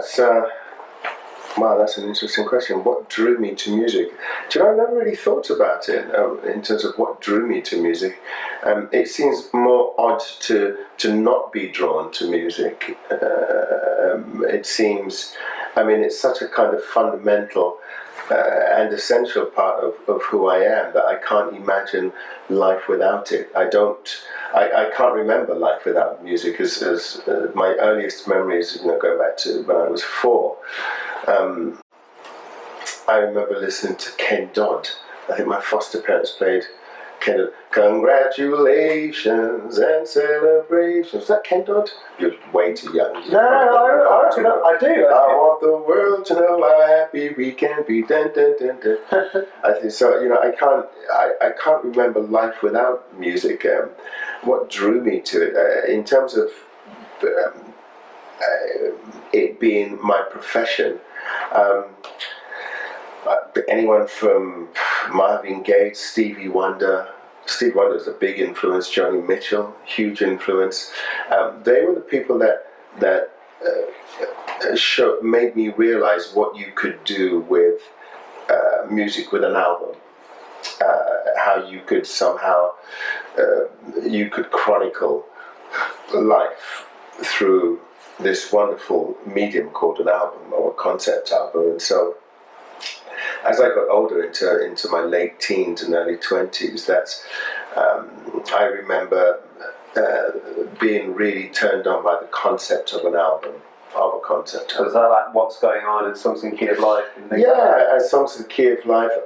That's wow, that's an interesting question. What drew me to music? Do you know, I never really thought about it in terms of what drew me to music. It seems more odd to not be drawn to music. It seems, I mean, it's such a kind of fundamental and essential part of who I am that I can't imagine life without it. I can't remember life without music. As my earliest memories, going back to when I was 4. I remember listening to Ken Dodd. I think my foster parents played Ken Dodd. Congratulations and celebrations. Is that Ken Dodd? You're way too young. No, I do. I want the world to know how happy we can be. Dun, dun, dun, dun. I think so. I can't remember life without music. What drew me to it, in terms of it being my profession. Anyone from Marvin Gaye, Stevie Wonder. Stevie Wonder is a big influence. Joni Mitchell, huge influence. They were the people that made me realize what you could do with music, with an album. How you could somehow you could chronicle life through this wonderful medium called an album or a concept album. And so as I got older into my late teens and early 20s, that's I remember being really turned on by the concept of an album, of a concept. So is that like What's Going On and Songs in Key of Life? And Songs in Key of Life.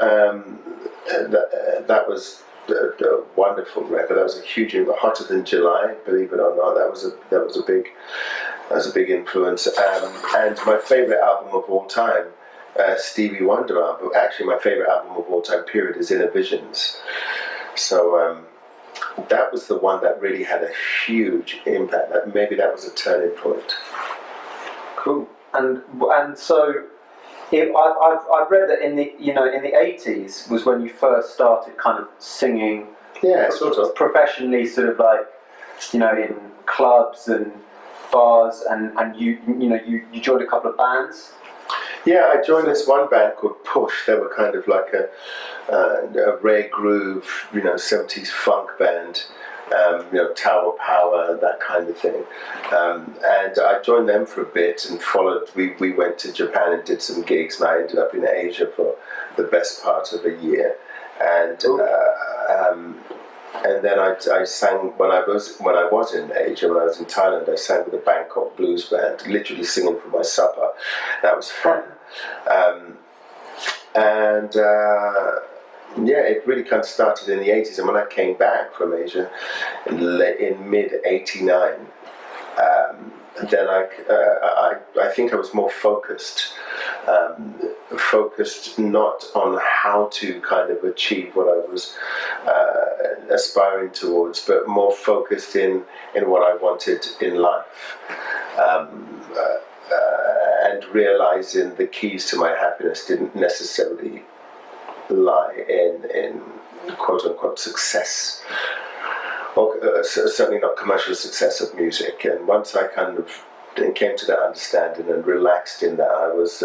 That was a wonderful record. That was a huge, Hotter Than July, believe it or not. That was a big influence. And my favorite album of all time, Stevie Wonder album. Actually, my favorite album of all time, period, is Inner Visions. So that was the one that really had a huge impact. Maybe that was a turning point. Cool. And so I've read that in the 80s was when you first started kind of singing. Yeah, sort of professionally, sort of like in clubs and bars, and you joined a couple of bands. Yeah, I joined this one band called Push. They were kind of like a rare groove, 70s funk band, Tower Power, that kind of thing. And I joined them for a bit and followed. We went to Japan and did some gigs, and I ended up in Asia for the best part of a year. And then I sang when I was in Asia, when I was in Thailand. I sang with a Bangkok blues band, literally singing for my supper. That was fun. It really kind of started in the 80s. And when I came back from Asia in mid-89, then I think I was more focused not on how to kind of achieve what I was aspiring towards, but more focused in what I wanted in life, and realizing the keys to my happiness didn't necessarily lie in quote unquote success, or certainly not commercial success of music. And once I kind of came to that understanding and relaxed in that, I was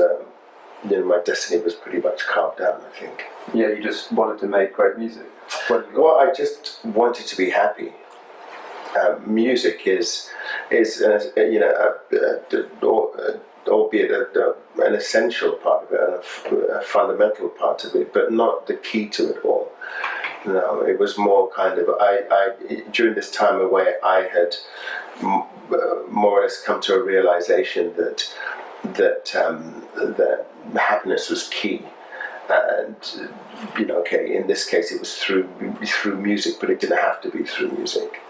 my destiny was pretty much carved out, I think. Yeah, you just wanted to make great music. Well, I just wanted to be happy. Music is albeit an essential part of it, and a fundamental part of it, but not the key to it all. No, it was more kind of I during this time away, I had more or less come to a realization that happiness was key. And in this case it was through music, but it didn't have to be through music.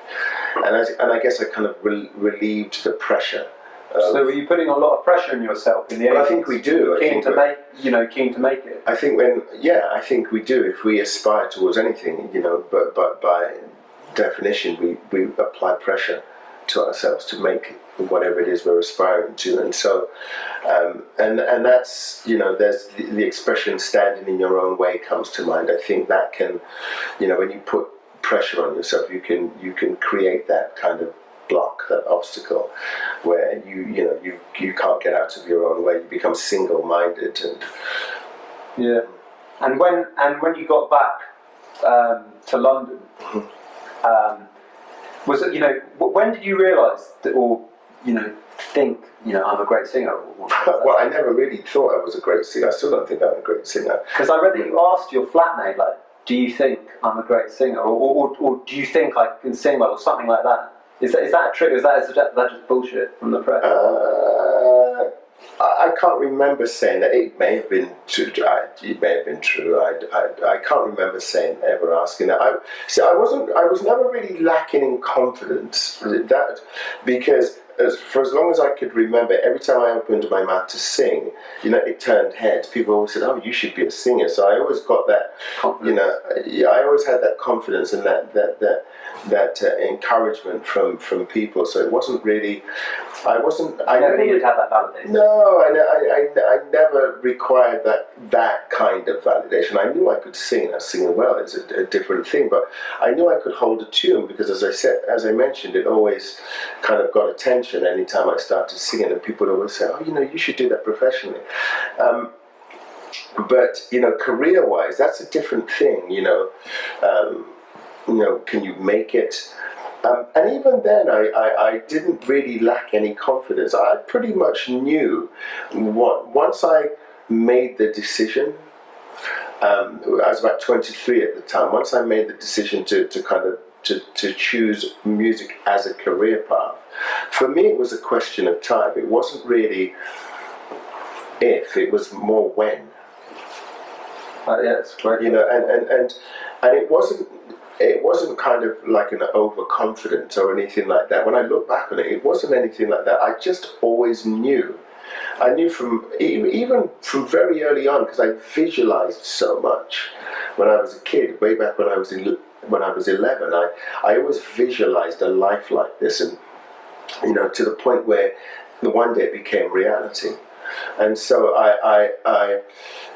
And I guess I kind of relieved the pressure. So were you putting a lot of pressure on yourself in the 80s? I think we do. Keen to make it. I think we do if we aspire towards anything, but by definition we apply pressure to ourselves to make whatever it is we're aspiring to. And so and that's there's the expression standing in your own way comes to mind. I think that can when you put pressure on yourself, you can create that kind of block, that obstacle, where you can't get out of your own way. You become single-minded and. Yeah. And when you got back to London, was it, when did you realise or think I'm a great singer? Well, I never really thought I was a great singer. I still don't think I'm a great singer. Because I read that you asked your flatmate, like, do you think I'm a great singer, or do you think I can sing well, or something like that? Is that a trick? Is that just bullshit from the press? I can't remember saying that. It may have been true. It may have been true. I can't remember ever asking that. I was never really lacking in confidence. Because for as long as I could remember, every time I opened my mouth to sing, it turned heads. People always said, "Oh, you should be a singer." So I always got that confidence. I always had that confidence and that encouragement from people. So it wasn't really. I never needed to have that validation. No, I never required that kind of validation. I knew I could sing. Singing well is a different thing, but I knew I could hold a tune because, as I mentioned, it always kind of got attention anytime I started singing, and people would always say, "Oh, you should do that professionally." But career-wise, that's a different thing. Can you make it? And even then, I didn't really lack any confidence. I pretty much knew once I made the decision. I was about 23 at the time. Once I made the decision to choose music as a career path, for me it was a question of time. It wasn't really if; it was more when. Yeah, it's great. And it wasn't kind of like an overconfidence or anything like that. When I look back on it, it wasn't anything like that. I just always knew. I knew even from very early on, because I visualized so much when I was a kid. Way back when I was 11, I always visualized a life like this, and to the point where one day it became reality. And so I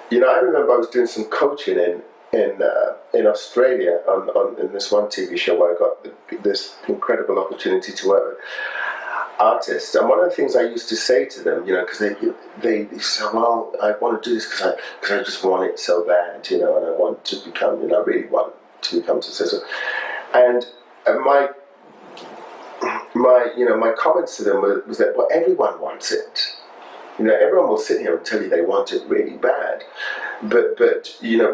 remember I was doing some coaching in Australia in this one TV show where I got this incredible opportunity to work with artists. And one of the things I used to say to them, because they say, "Well, I want to do this because I just want it so bad, and I want to become, I really want to become successful." And my comments to them was that, well, everyone wants it. Everyone will sit here and tell you they want it really bad, but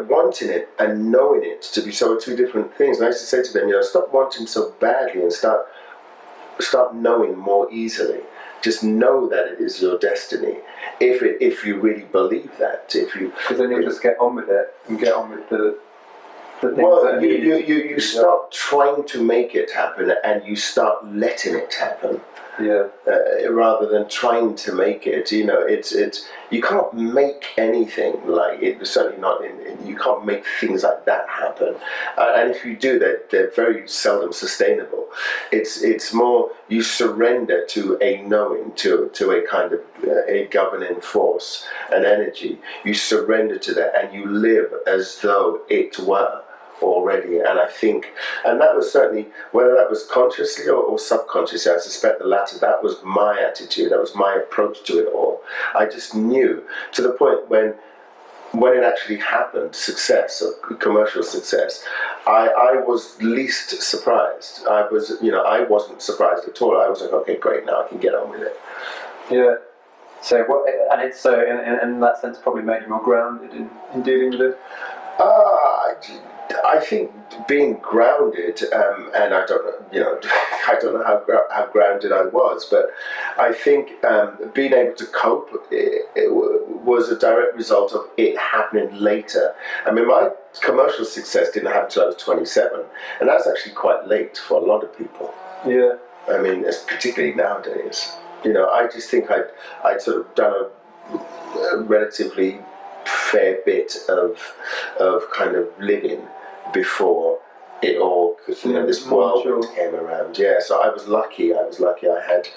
wanting it and knowing it to be so two different things. And I used to say to them, stop wanting so badly and start knowing more easily. Just know that it is your destiny. If you really believe that, because then you'll just get on with it and get on with the things. Well, you stop trying to make it happen and you start letting it happen. Yeah. Rather than trying to make it, it's you can't make anything like it. Certainly not you can't make things like that happen. And if you do, they're very seldom sustainable. It's more you surrender to a knowing, to a kind of a governing force, an energy. You surrender to that, and you live as though it were already. And I think, and that was certainly, whether that was consciously or subconsciously, I suspect the latter. That was my attitude, that was my approach to it all. I just knew, to the point when it actually happened, success, or commercial success, I was least surprised. I wasn't surprised at all. I was like, okay, great, now I can get on with it. Yeah. So what, and it's so in that sense probably made you more grounded in dealing with it. I think being grounded, and I don't know, I don't know how grounded I was, but I think being able to cope it was a direct result of it happening later. I mean, my commercial success didn't happen until I was 27, and that's actually quite late for a lot of people. Yeah. I mean, particularly nowadays. I just think I'd sort of done a relatively fair bit of kind of living before it all, this whirlwind came around. Yeah, so I was lucky. I had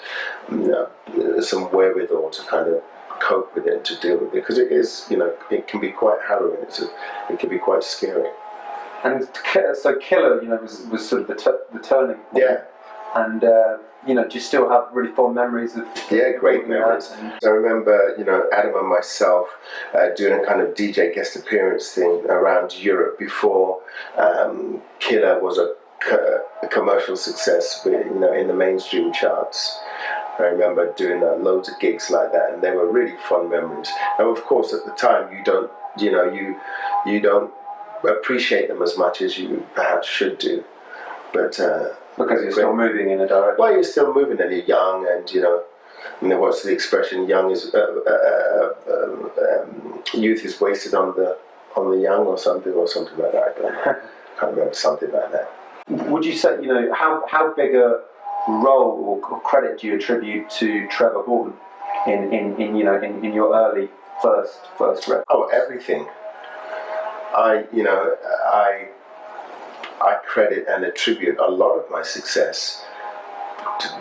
some wherewithal to kind of cope with it, to deal with it, because it is, it can be quite harrowing. It can be quite scary. And so Killer, was sort of the turning point. Yeah. And do you still have really fond memories of? Yeah, great memories. I remember, Adam and myself doing a kind of DJ guest appearance thing around Europe before Killer was a commercial success, in the mainstream charts. I remember doing loads of gigs like that, and they were really fun memories. And of course, at the time, you don't appreciate them as much as you perhaps should do. But because you're still moving in a direction. Well, you're still moving, and you're young, and what's the expression? Young is youth is wasted on the young, or something like that. I don't know. I can't remember, something like that. Would you say, how big a role or credit do you attribute to Trevor Horn in your early first record? Oh, everything. I credit and attribute a lot of my success,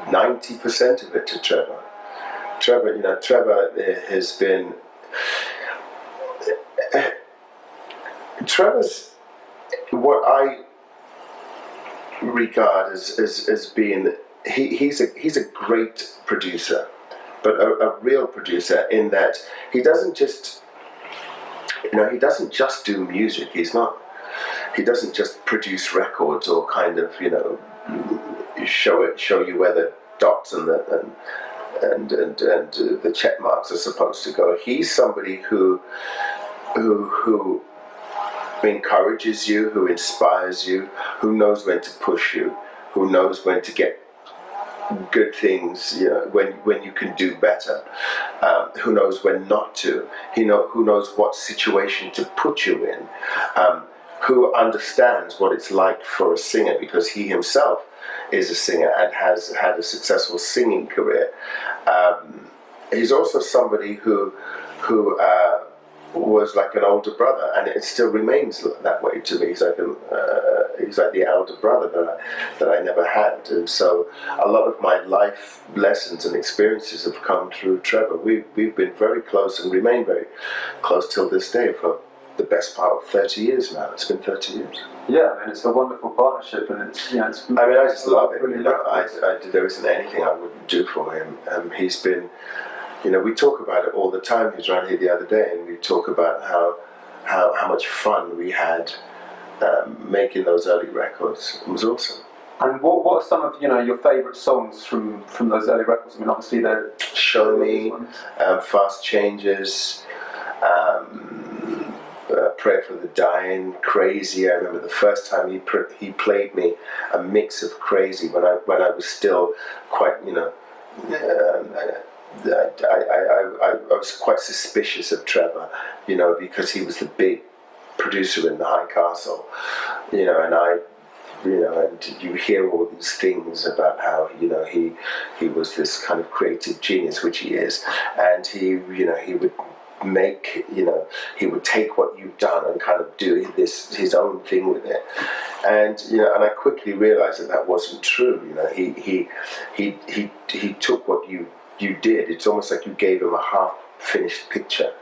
90% of it, to Trevor. Trevor has been. Trevor's what I regard as being. He's a great producer, but a real producer in that he doesn't just do music. He doesn't just produce records or kind of show you where the dots and the check marks are supposed to go. He's somebody who encourages you, who inspires you, who knows when to push you, who knows when to get good things, when you can do better, who knows when not to, who knows what situation to put you in, who understands what it's like for a singer, because he himself is a singer and has had a successful singing career. He's also somebody who was like an older brother, and it still remains that way to me. He's like the elder brother that I never had, and so a lot of my life lessons and experiences have come through Trevor. We've been very close and remain very close till this day for the best part of 30 years now. It's been 30 years. Yeah, it's a wonderful partnership, and it's. I just love him. There isn't anything I wouldn't do for him. He's been. We talk about it all the time. He was around here the other day, and we talk about how much fun we had making those early records. It was awesome. And what are some of your favourite songs from those early records? Obviously they're Show Me, Fast Changes, Prayer for the Dying, Crazy. I remember the first time he played me a mix of Crazy when I was still quite I was quite suspicious of Trevor, because he was the big producer in the High Castle, and you hear all these things about how he was this kind of creative genius, which he is, and he would make he would take what you've done and kind of do his own thing with it, and I quickly realized that wasn't true. He took what you did. It's almost like you gave him a half-finished picture,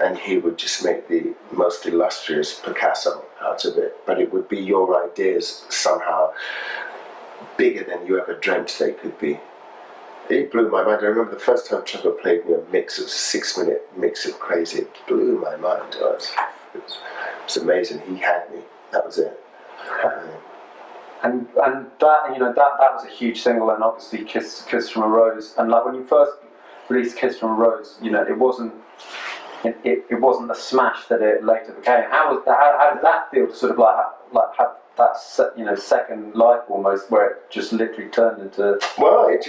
and he would just make the most illustrious Picasso out of it. But it would be your ideas somehow bigger than you ever dreamt they could be. It blew my mind. I remember the first time Trevor played me a 6-minute mix of Crazy. It blew my mind. It was amazing. He had me. That was it. And that that was a huge single, and obviously Kiss from a Rose. And like when you first released Kiss from a Rose, it wasn't the smash that it later became. How did that feel to sort of like have that second life almost, where it just literally turned into? Well, it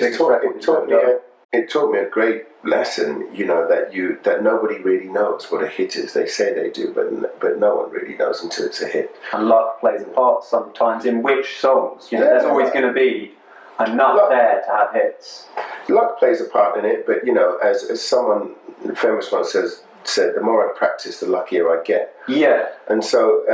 taught me a great lesson, that nobody really knows what a hit is. They say they do, but no one really knows until it's a hit. And luck plays a part sometimes in which songs. There's always going to be enough there to have hits. Luck plays a part in it, but as someone famous once said, the more I practice, the luckier I get. Yeah. And so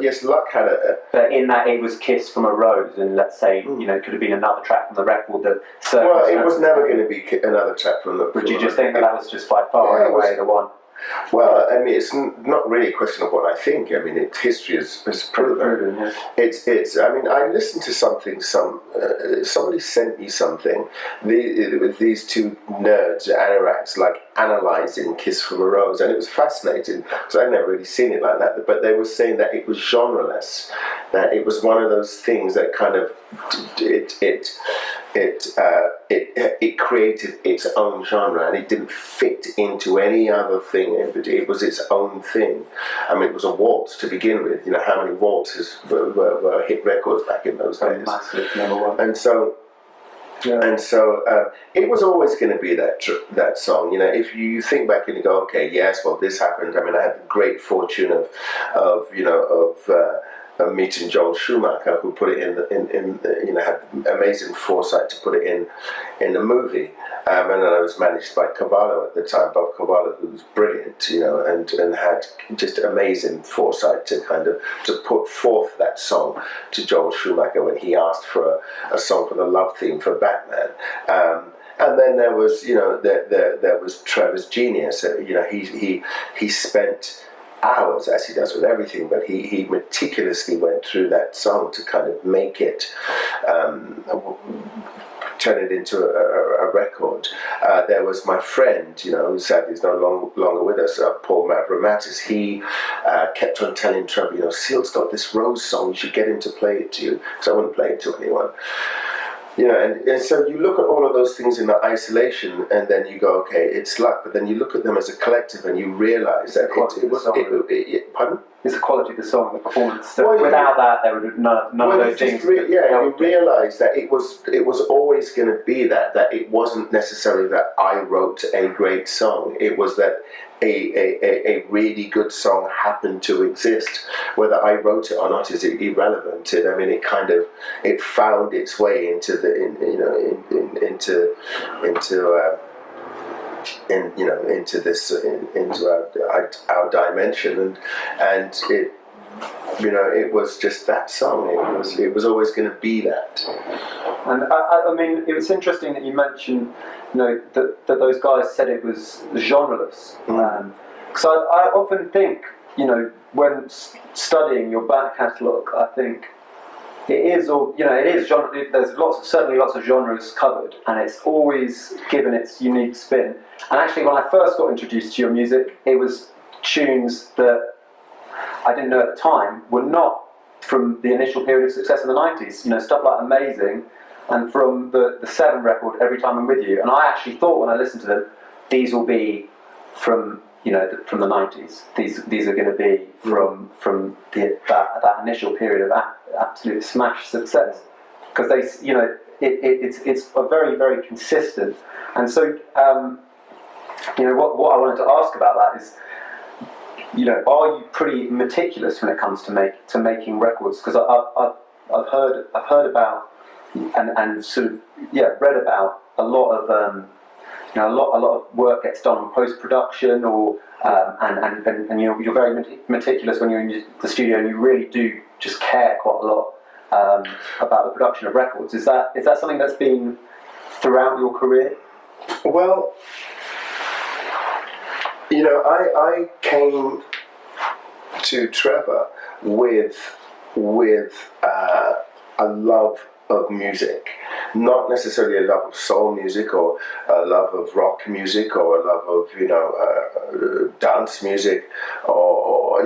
yes, luck had a. But in that, it was Kiss from a Rose, and let's say it could have been another track from the record that. Well, it was never going to be another track from the. Would you just think that was just by far and away the one? Well, I mean, it's not really a question of what I think. I mean, history is proven. Yeah. It's. I mean, I listened to something. Somebody sent me something. With these two nerds, anoraks, like analyzing "Kiss from a Rose," and it was fascinating because I'd never really seen it like that. But they were saying that it was genreless, that it was one of those things that kind of it created its own genre, and it didn't fit into any other thing. It was its own thing. I mean, it was a waltz to begin with. You know, how many waltzes were hit records back in those days? Massive, number one. And so. Yeah. And so it was always going to be that song. You know, if you think back and you go, okay, yes, well, this happened. I mean, I had the great fortune of meeting Joel Schumacher, who put it had amazing foresight to put it in the movie. And then I was managed by Cavallo at the time, Bob Cavallo, who was brilliant, you know, and had just amazing foresight to put forth that song to Joel Schumacher when he asked for a song for the love theme for Batman. And then there was, you know, there was Trevor's genius. You know, he spent hours, as he does with everything, but he meticulously went through that song to kind of make it, turn it into a record. There was my friend, you know, who sadly is no longer with us, Paul Mavromatis. He kept on telling Trevor, you know, Seal's got this Rose song, you should get him to play it to you, because I wouldn't play it to anyone. You know, and so you look at all of those things in isolation, and then you go, okay, it's luck. But then you look at them as a collective, and you realise that pardon? It's the quality of the song, the performance. So without that, there would none of those things. You realise that it was always going to be that it wasn't necessarily that I wrote a great song. It was that a really good song happened to exist. Whether I wrote it or not is irrelevant. I mean, it found its way into our dimension, and it, you know, it was just that song. It was always going to be that. And I mean, it was interesting that you mentioned, you know, that those guys said it was genreless. Because I often think, you know, when studying your back catalogue, I think it is genre. There's certainly lots of genres covered, and it's always given its unique spin. And actually, when I first got introduced to your music, it was tunes that I didn't know at the time were not from the initial period of success in the 90s. You know, stuff like Amazing, and from the Seven record, Every Time I'm With You. And I actually thought when I listened to them, these will be from, you know, from the 90s. These are going to be from that initial period of absolute smash success, because they, you know, it's a very, very consistent. And so, you know, what I wanted to ask about that is, you know, are you pretty meticulous when it comes to making records? Because I've heard about and sort of read about a lot of you know, a lot of work gets done on post-production, or and you know, you're very meticulous when you're in the studio, and you really do just care quite a lot about the production of records. Is that something that's been throughout your career? Well, you know, I came to Trevor with a love of music, not necessarily a love of soul music or a love of rock music or a love of, you know, dance music or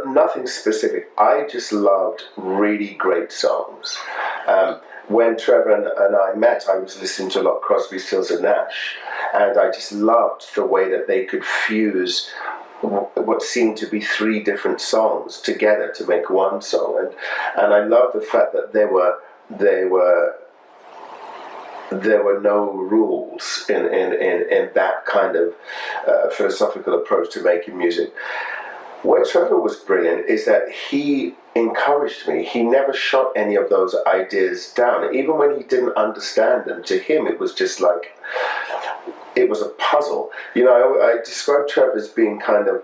nothing specific. I just loved really great songs. When Trevor and I met, I was listening to a lot of Crosby, Stills and Nash, and I just loved the way that they could fuse what seemed to be three different songs together to make one song, and I love the fact that there were no rules in that kind of philosophical approach to making music. Where Trevor was brilliant is that he encouraged me. He never shot any of those ideas down, even when he didn't understand them. To him, it was just like, it was a puzzle. You know, I describe Trevor as being kind of,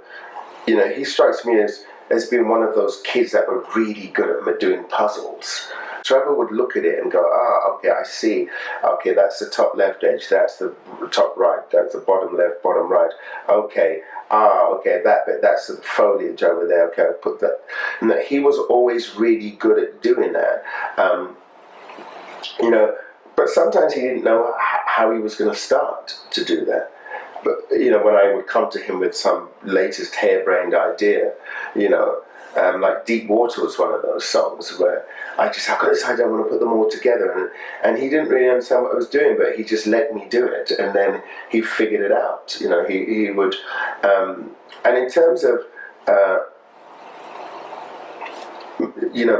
you know, he strikes me as being one of those kids that were really good at doing puzzles. Trevor would look at it and go, okay, I see. Okay, that's the top left edge. That's the top right. That's the bottom left, bottom right. Okay. Okay, that bit, that's the foliage over there. Okay, I'll put that. And that he was always really good at doing that. But sometimes he didn't know how he was going to start to do that. But, when I would come to him with some latest harebrained idea, like Deep Water was one of those songs where I've got this idea, I want to put them all together. And he didn't really understand what I was doing, but he just let me do it. And then he figured it out. He would, and in terms of,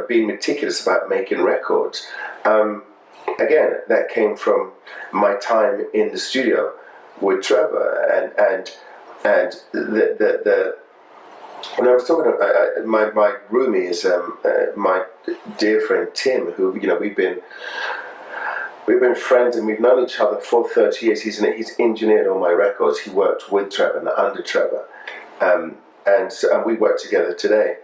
being meticulous about making records, again, that came from my time in the studio with Trevor, and when I was talking about my roomie is my dear friend Tim, who we've been friends and we've known each other for 30 years. He's engineered all my records. He worked with Trevor and under Trevor, and we work together today.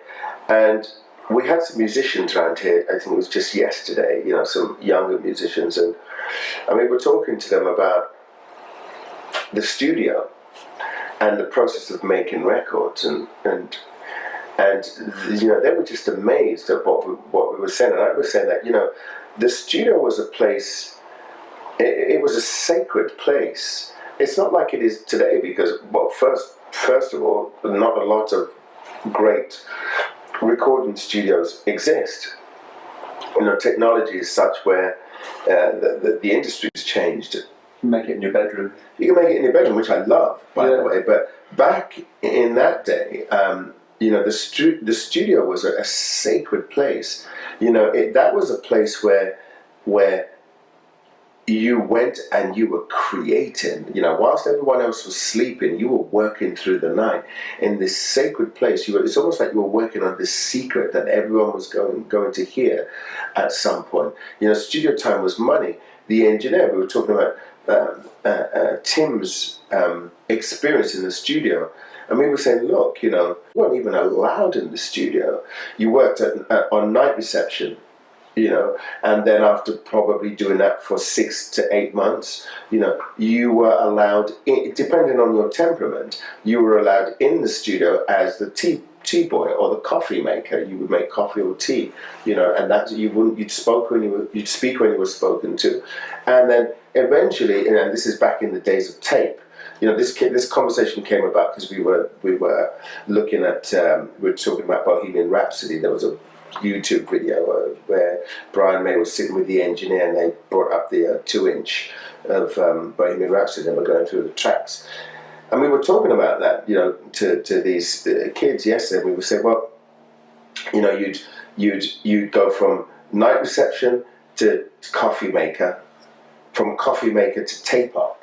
And we had some musicians around here. I think it was just yesterday. Some younger musicians, and we were talking to them about the studio and the process of making records, and they were just amazed at what we were saying. And I was saying that the studio was a place. It was a sacred place. It's not like it is today because, well, first of all, not a lot of great recording studios exist. Technology is such where the industry's changed. Make it in your bedroom. You can make it in your bedroom, which I love, by the way. But back in that day, the studio was a sacred place. That was a place where you went and you were creating. Whilst everyone else was sleeping, you were working through the night in this sacred place. It's almost like you were working on this secret that everyone was going to hear at some point. Studio time was money. The engineer, we were talking about Tim's experience in the studio, and we were saying, look, you weren't even allowed in the studio. You worked on night reception, and then after probably doing that for 6 to 8 months, you were allowed, depending on your temperament, you were allowed in the studio as the tea boy or the coffee maker. You would make coffee or tea, and that you'd speak when you were spoken to, and then eventually, and this is back in the days of tape. This conversation came about because we were looking at we were talking about Bohemian Rhapsody. There was a YouTube video where Brian May was sitting with the engineer, and they brought up the 2-inch of Bohemian Rhapsody, and we're going through the tracks. And we were talking about that, to these kids yesterday. We would say, well, you'd go from night reception to coffee maker, from coffee maker to tape up.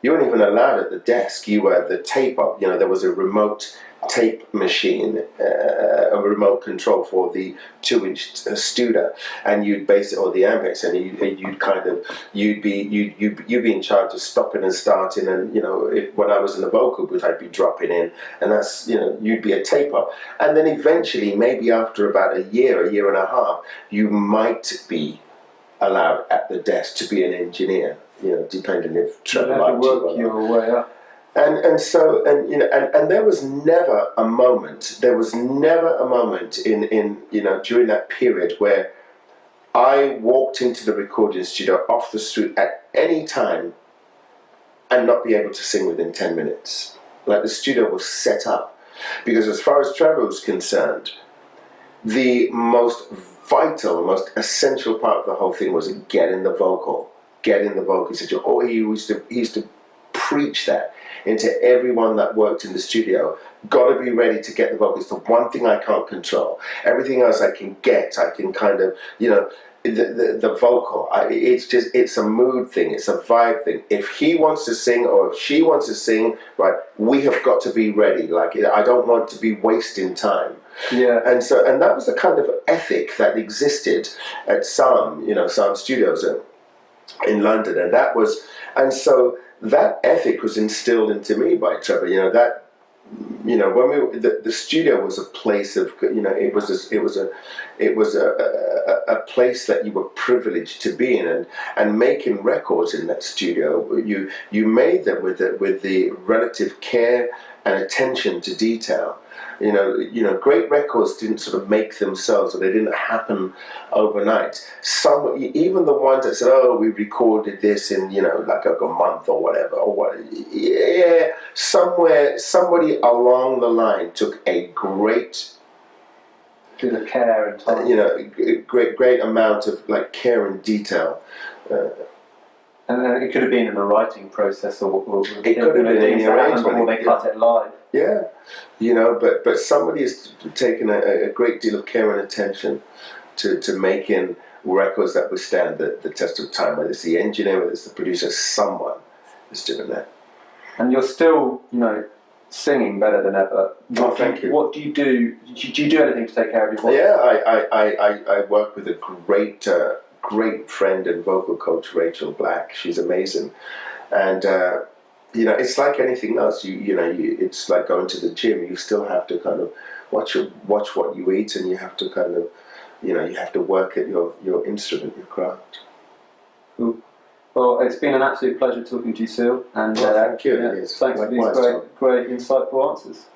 You weren't even allowed at the desk. You were at the tape up. There was a remote tape machine, a remote control for the 2-inch Studer, and you'd base it on the Ampex, and you'd be in charge of stopping and starting, and when I was in the vocal booth, I'd be dropping in, and that's you'd be a tape up, and then eventually, maybe after about a year and a half, you might be allowed at the desk to be an engineer, depending if Trevor liked you or not. Your way up. And so there was never a moment in during that period where I walked into the recording studio off the street at any time and not be able to sing within 10 minutes. Like, the studio was set up, because as far as Trevor was concerned, the most vital, most essential part of the whole thing was getting the vocal. He said, he used to preach that into everyone that worked in the studio. Got to be ready to get the vocal. It's the one thing I can't control. Everything else I can get. I can kind of, the vocal. It's a mood thing. It's a vibe thing. If he wants to sing or if she wants to sing, right, we have got to be ready. Like, I don't want to be wasting time. Yeah. And that was the kind of ethic that existed at Psalm Studios in London, and so that ethic was instilled into me by Trevor. you know, when the studio was a place of, you know, it was a place that you were privileged to be in, and making records in that studio, you made them with the relative care and attention to detail. You know, great records didn't sort of make themselves, or they didn't happen overnight. Even the ones that said, "Oh, we recorded this in, you know, like a month or whatever," or what, yeah, somewhere somebody along the line took a great, Bit of care and time. you know, great amount of like care and detail. And it could have been in the writing process, or It could have been in the arrangement, or they cut it live. Yeah, you know, but somebody has taken a great deal of care and attention to making records that withstand the test of time. Whether it's the engineer, whether it's the producer, someone is doing that. And you're still, you know, singing better than ever. Thank you. What do you do? Do you do anything to take care of your voice? Yeah, I work with a great friend and vocal coach, Rachel Black. She's amazing, and you know, it's like anything else. It's like going to the gym. You still have to kind of watch what you eat, and you have to kind of, you know, you have to work at your instrument, your craft. Cool. Well, it's been an absolute pleasure talking to you, Seal. And Well, thank you. yeah, Yes, thanks for these likewise, Tom. great, insightful answers.